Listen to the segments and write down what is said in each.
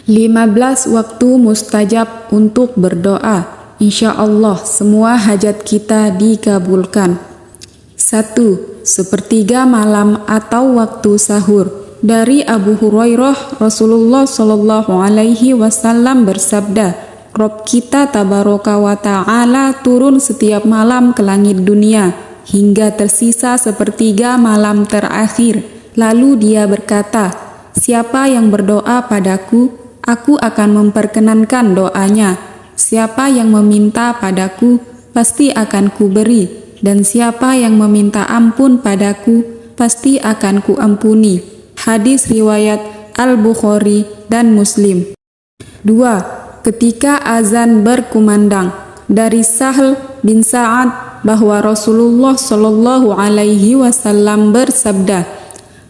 15 waktu mustajab untuk berdoa. Insya Allah semua hajat kita dikabulkan. 1. Sepertiga malam atau waktu sahur. Dari Abu Hurairah, Rasulullah Shallallahu Alaihi Wasallam bersabda, Rob kita tabaraka wa ta'ala turun setiap malam ke langit dunia hingga tersisa sepertiga malam terakhir. Lalu dia berkata, siapa yang berdoa padaku, aku akan memperkenankan doanya. Siapa yang meminta padaku, pasti akan kuberi. Dan siapa yang meminta ampun padaku, pasti akan kuampuni. Hadis riwayat Al-Bukhari dan Muslim. 2. Ketika azan berkumandang. Dari Sahl bin Sa'ad bahwa Rasulullah Shallallahu Alaihi Wasallam bersabda,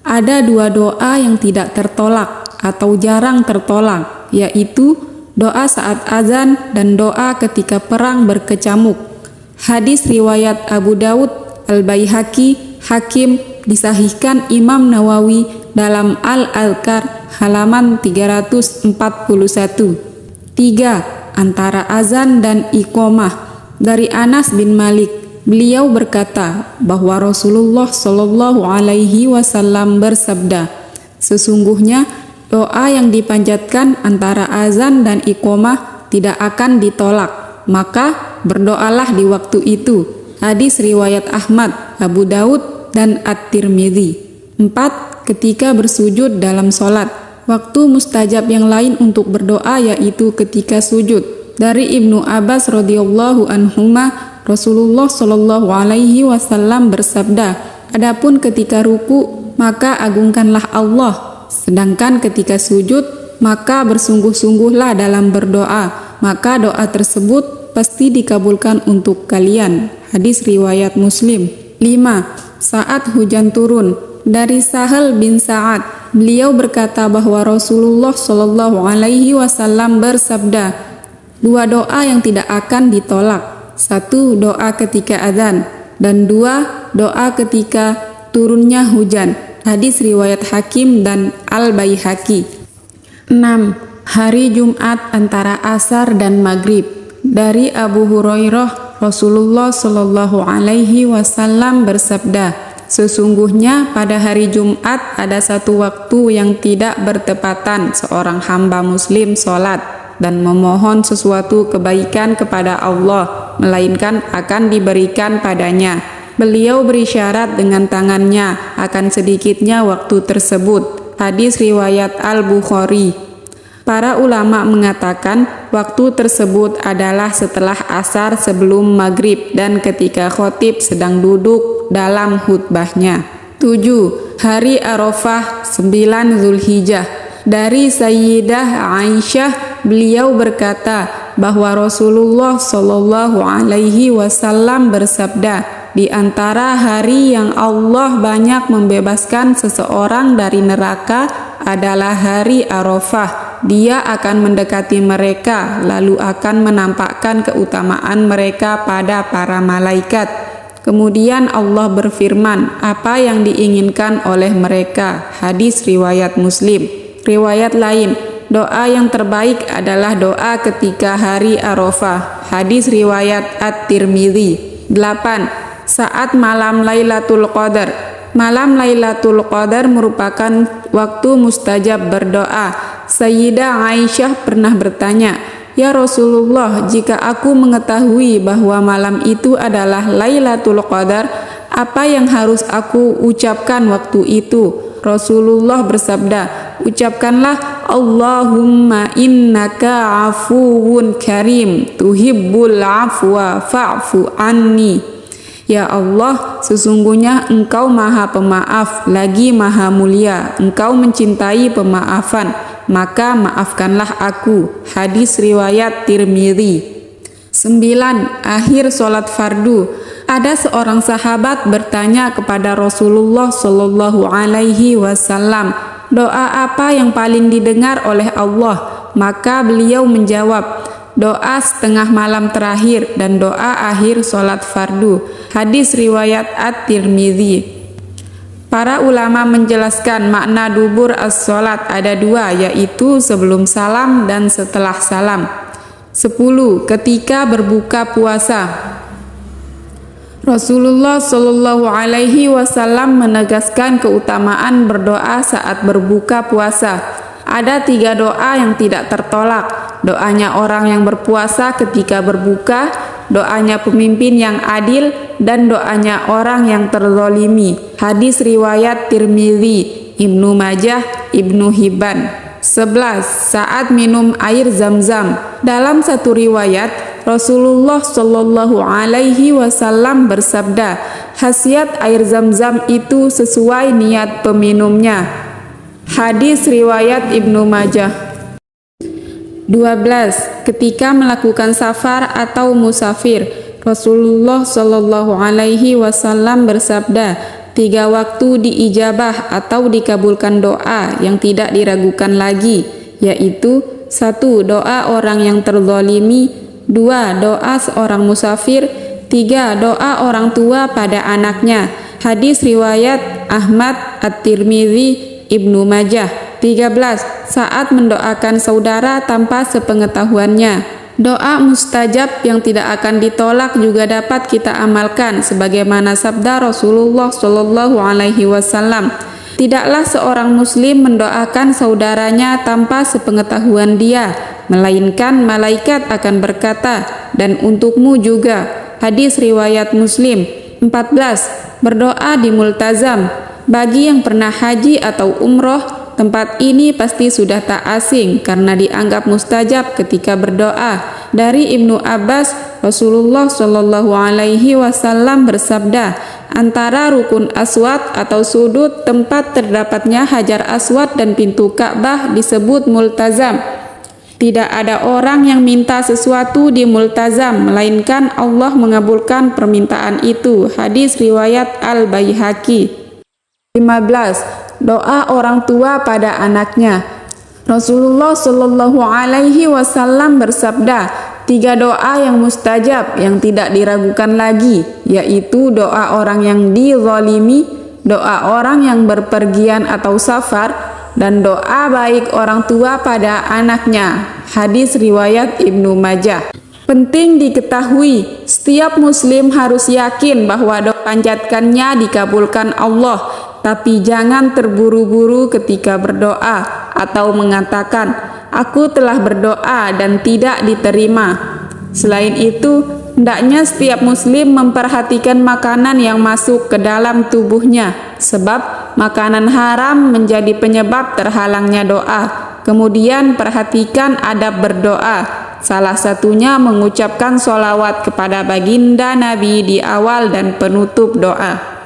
ada dua doa yang tidak tertolak atau jarang tertolak, yaitu doa saat azan dan doa ketika perang berkecamuk. Hadis riwayat Abu Daud, Al-Baihaqi, Hakim, disahihkan Imam Nawawi dalam Al-Adhkar halaman 341. 3. Antara azan dan iqamah. Dari Anas bin Malik, beliau berkata bahwa Rasulullah Shallallahu Alaihi Wasallam bersabda, sesungguhnya doa yang dipanjatkan antara azan dan iqamah tidak akan ditolak, maka berdoalah di waktu itu. Hadis riwayat Ahmad, Abu Daud, dan At-Tirmidzi. 4. Ketika bersujud dalam sholat. Waktu mustajab yang lain untuk berdoa yaitu ketika sujud. Dari Ibnu Abbas radhiyallahu anhuma, Rasulullah Shallallahu Alaihi Wasallam bersabda, adapun ketika ruku maka agungkanlah Allah, sedangkan ketika sujud maka bersungguh-sungguhlah dalam berdoa, maka doa tersebut pasti dikabulkan untuk kalian. Hadis riwayat Muslim. 5. Saat hujan turun. Dari Sahal bin Sa'ad, beliau berkata bahwa Rasulullah Shallallahu Alaihi Wasallam bersabda, dua doa yang tidak akan ditolak. 1. Doa ketika azan, dan 2. Doa ketika turunnya hujan. Hadis riwayat Hakim dan Al-Baihaqi. 6. Hari Jumat antara asar dan maghrib. Dari Abu Hurairah, Rasulullah Shallallahu Alaihi Wasallam bersabda, sesungguhnya pada hari Jumat ada satu waktu yang tidak bertepatan seorang hamba muslim sholat dan memohon sesuatu kebaikan kepada Allah, melainkan akan diberikan padanya. Beliau berisyarat dengan tangannya akan sedikitnya waktu tersebut. Hadis riwayat Al-Bukhari. Para ulama mengatakan waktu tersebut adalah setelah asar sebelum maghrib dan ketika khotib sedang duduk dalam khutbahnya. 7. Hari Arafah 9 Zulhijjah. Dari Sayyidah Aisyah, beliau berkata bahwa Rasulullah Shallallahu Alaihi Wasallam bersabda, di antara hari yang Allah banyak membebaskan seseorang dari neraka adalah hari Arafah. Dia akan mendekati mereka, lalu akan menampakkan keutamaan mereka pada para malaikat. Kemudian Allah berfirman, apa yang diinginkan oleh mereka. Hadis riwayat Muslim. Riwayat lain, doa yang terbaik adalah doa ketika hari Arafah. Hadis riwayat At-Tirmidzi. 8. Saat malam Lailatul Qadar. Malam Lailatul Qadar merupakan waktu mustajab berdoa. Sayyidah Aisyah pernah bertanya, ya Rasulullah, jika aku mengetahui bahwa malam itu adalah Lailatul Qadar, apa yang harus aku ucapkan waktu itu? Rasulullah bersabda, ucapkanlah Allahumma innaka afuwun karim tuhibbul afwa fa'fu anni. Ya Allah, sesungguhnya Engkau Maha Pemaaf lagi Maha Mulia. Engkau mencintai pemaafan, maka maafkanlah aku. Hadis riwayat Tirmidzi. 9. Akhir sholat fardu. Ada seorang sahabat bertanya kepada Rasulullah Shallallahu Alaihi Wasallam, doa apa yang paling didengar oleh Allah? Maka beliau menjawab, doa setengah malam terakhir dan doa akhir sholat fardu. Hadis riwayat At-Tirmidzi. Para ulama menjelaskan makna dubur as-sholat ada dua, yaitu sebelum salam dan setelah salam. 10. Ketika berbuka puasa. Rasulullah Shallallahu Alaihi Wasallam menegaskan keutamaan berdoa saat berbuka puasa. Ada 3 doa yang tidak tertolak. Doanya orang yang berpuasa ketika berbuka, doanya pemimpin yang adil, dan doanya orang yang terzalimi. Hadis riwayat Tirmidzi, Ibnu Majah, Ibnu Hibban. 11. Saat minum air Zam-Zam. Dalam satu riwayat, Rasulullah Shallallahu Alaihi Wasallam bersabda, khasiat air Zam-Zam itu sesuai niat peminumnya. Hadis riwayat Ibnu Majah. 12. Ketika melakukan safar atau musafir, Rasulullah Shallallahu Alaihi Wasallam bersabda, 3 waktu diijabah atau dikabulkan doa yang tidak diragukan lagi, yaitu 1. Doa orang yang terzalimi, 2. Doa seorang musafir, 3. Doa orang tua pada anaknya. Hadis riwayat Ahmad, At-Tirmidzi, Ibnu Majah. 13. Saat mendoakan saudara tanpa sepengetahuannya. Doa mustajab yang tidak akan ditolak juga dapat kita amalkan sebagaimana sabda Rasulullah Shallallahu Alaihi Wasallam. Tidaklah seorang muslim mendoakan saudaranya tanpa sepengetahuan dia, melainkan malaikat akan berkata, dan untukmu juga. Hadis riwayat Muslim. 14. Berdoa di multazam. Bagi yang pernah haji atau umroh, tempat ini pasti sudah tak asing karena dianggap mustajab ketika berdoa. Dari Ibnu Abbas, Rasulullah Shallallahu Alaihi Wasallam bersabda, antara rukun aswad atau sudut tempat terdapatnya hajar aswad dan pintu Ka'bah disebut multazam. Tidak ada orang yang minta sesuatu di multazam, melainkan Allah mengabulkan permintaan itu. Hadis riwayat Al-Baihaqi. 15. Doa orang tua pada anaknya. Rasulullah Shallallahu Alaihi Wasallam bersabda, 3 doa yang mustajab yang tidak diragukan lagi, yaitu doa orang yang dizalimi, doa orang yang berpergian atau safar, dan doa baik orang tua pada anaknya. Hadis riwayat Ibnu Majah. Penting diketahui, setiap muslim harus yakin bahwa doa panjatkannya dikabulkan Allah, tapi jangan terburu-buru ketika berdoa atau mengatakan, aku telah berdoa dan tidak diterima. Selain itu, hendaknya setiap muslim memperhatikan makanan yang masuk ke dalam tubuhnya, sebab makanan haram menjadi penyebab terhalangnya doa. Kemudian perhatikan adab berdoa. Salah satunya mengucapkan sholawat kepada baginda Nabi di awal dan penutup doa.